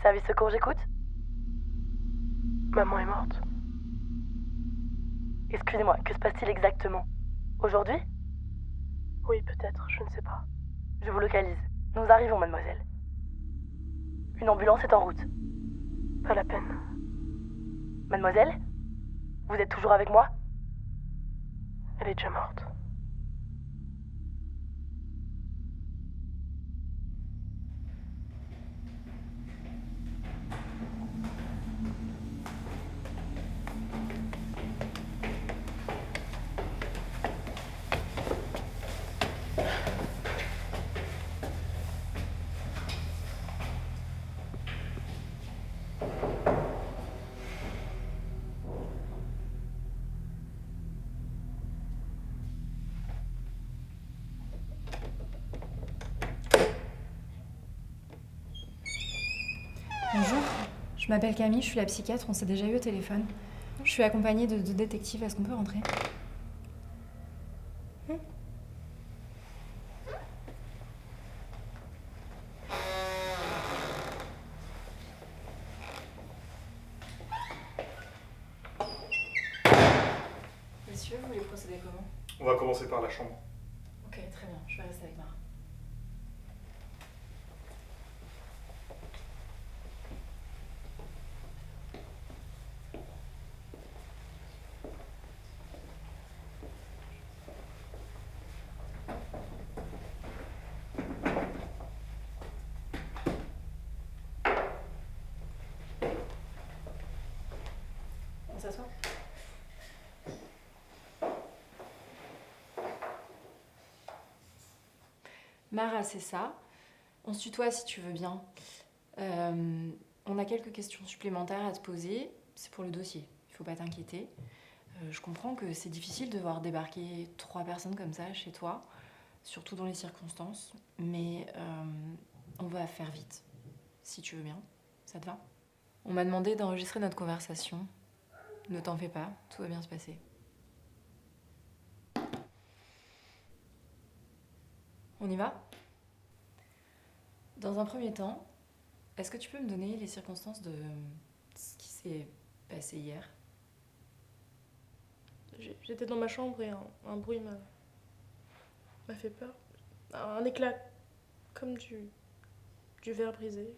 Service secours, j'écoute. Maman est morte. Excusez-moi, que se passe-t-il exactement? Aujourd'hui? Oui, peut-être, je ne sais pas. Je vous localise. Nous arrivons, mademoiselle. Une ambulance est en route. Pas la peine. Mademoiselle? Vous êtes toujours avec moi? Elle est déjà morte. Bonjour, je m'appelle Camille, je suis la psychiatre, on s'est déjà eu au téléphone. Je suis accompagnée de deux détectives, est-ce qu'on peut rentrer? Messieurs, vous voulez procéder comment? On va commencer par la chambre. Ok, très bien, je vais rester avec Mara. On s'assoit? Mara, c'est ça. On se tutoie si tu veux bien. On a quelques questions supplémentaires à te poser. C'est pour le dossier, il faut pas t'inquiéter. Je comprends que c'est difficile de voir débarquer 3 personnes comme ça chez toi, surtout dans les circonstances, mais on va faire vite, si tu veux bien. Ça te va? On m'a demandé d'enregistrer notre conversation. Ne t'en fais pas, tout va bien se passer. On y va? Dans un premier temps, est-ce que tu peux me donner les circonstances de ce qui s'est passé hier? J'étais dans ma chambre et un bruit m'a fait peur. Un éclat comme du verre brisé.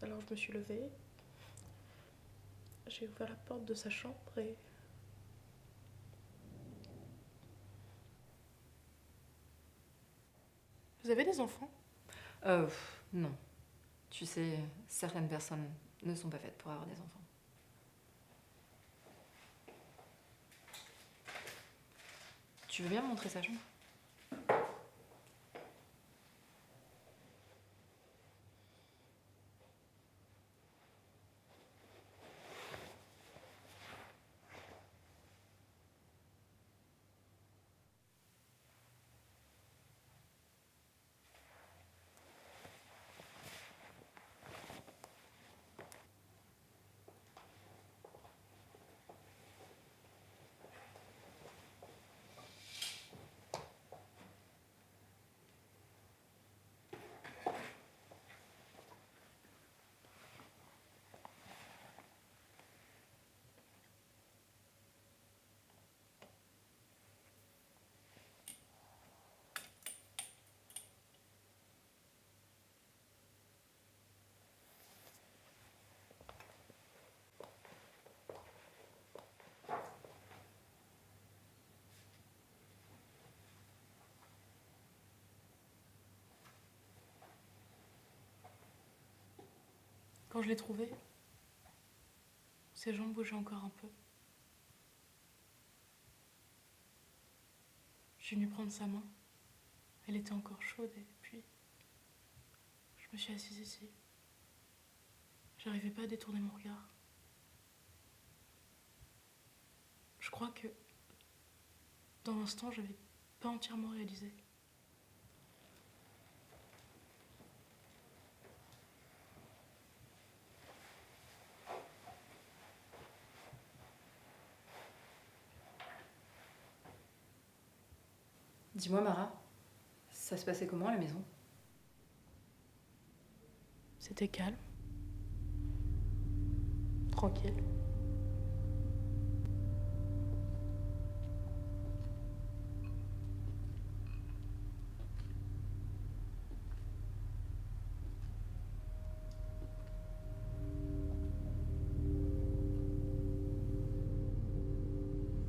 Alors je me suis levée. J'ai ouvert la porte de sa chambre et... Vous avez des enfants? Non. Tu sais, certaines personnes ne sont pas faites pour avoir des enfants. Tu veux bien me montrer sa chambre? Quand je l'ai trouvée, ses jambes bougeaient encore un peu. Je suis venue prendre sa main. Elle était encore chaude et puis je me suis assise ici. J'arrivais pas à détourner mon regard. Je crois que dans l'instant, j'avais pas entièrement réalisé. Dis-moi, Mara, ça se passait comment à la maison? C'était calme. Tranquille.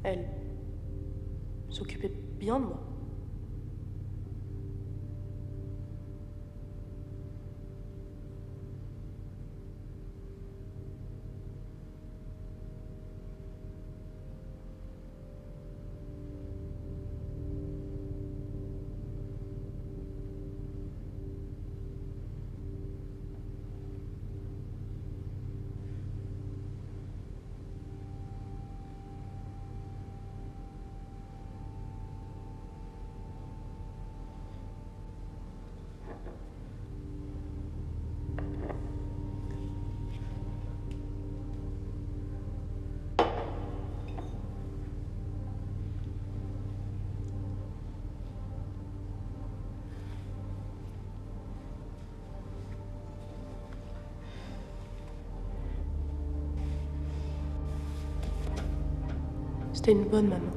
Elle s'occupait bien de moi. C'était une bonne maman.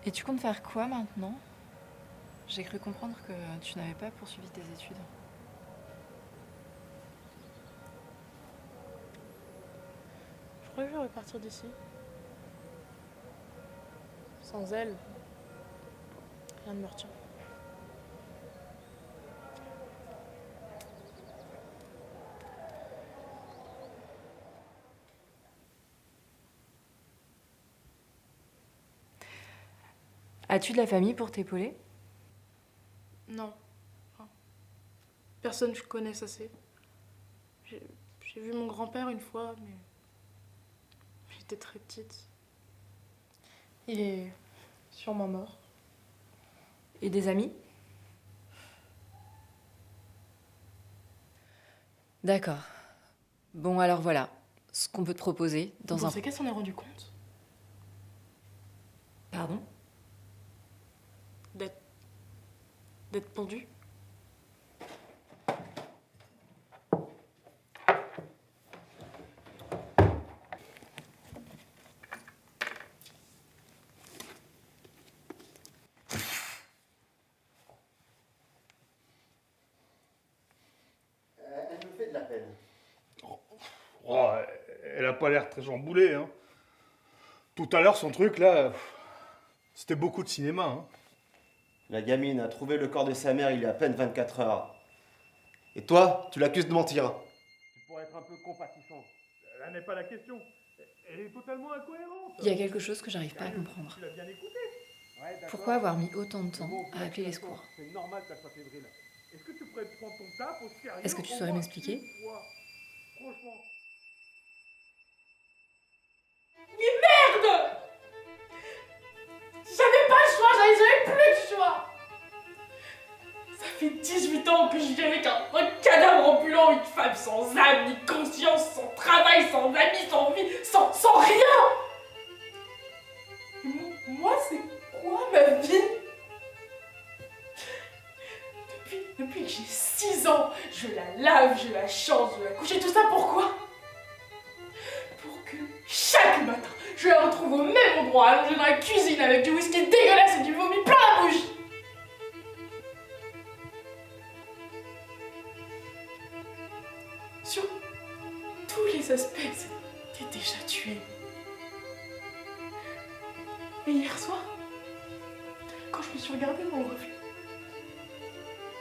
Et tu comptes faire quoi maintenant? J'ai cru comprendre que tu n'avais pas poursuivi tes études. Je crois que je vais repartir d'ici. Sans elle, rien ne me retient. As-tu de la famille pour t'épauler? Non. Enfin, personne je connaisse assez. J'ai vu mon grand-père une fois, mais j'étais très petite. Il est sûrement mort. Et des amis? D'accord. Bon, alors voilà ce qu'on peut te proposer dans Dans un... ces cas, s'en est rendu compte Pardon? d'être pendu. Elle me fait de la peine. Oh, elle a pas l'air très chamboulée, hein. Tout à l'heure, son truc, là, c'était beaucoup de cinéma, hein. La gamine a trouvé le corps de sa mère il y a à peine 24 heures. Et toi, tu l'accuses de mentir. Tu pourrais être un peu compatissant. Là n'est pas la question. Elle est totalement incohérente. Il y a quelque chose que j'arrive pas à comprendre. Tu l'as bien écouté. Ouais, d'accord. Pourquoi avoir mis autant de temps Bon, à appeler les d'accord, secours? c'est normal qu'elle soit fébrile. Est-ce que tu pourrais prendre ton taf au sérieux? Est-ce que tu au saurais moins m'expliquer? une fois? Franchement. Merde! J'avais pas le choix, j'avais plus le choix! Ça fait 18 ans que je vis avec un cadavre ambulant, une femme sans âme, ni conscience, sans travail, sans amis, sans vie, sans rien! Moi, c'est quoi ma vie? Depuis que j'ai 6 ans, je la lave, je la change, je la couche, et tout ça pourquoi? Pour que chaque matin, je la retrouve au même endroit, allongée dans la cuisine avec du whisky dégueulasse et du vomi plein la bouche. Sur tous les aspects, c'était déjà tué. Et hier soir, quand je me suis regardée dans le reflet,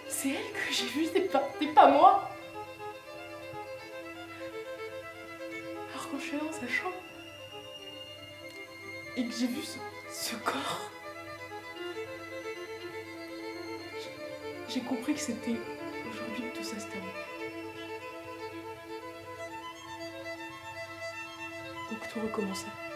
c'est elle que j'ai vue, c'est pas moi. Alors quand je suis allée dans sa chambre et que j'ai vu ce corps, j'ai compris que c'était aujourd'hui que tout ça se termine. Donc tout recommençait.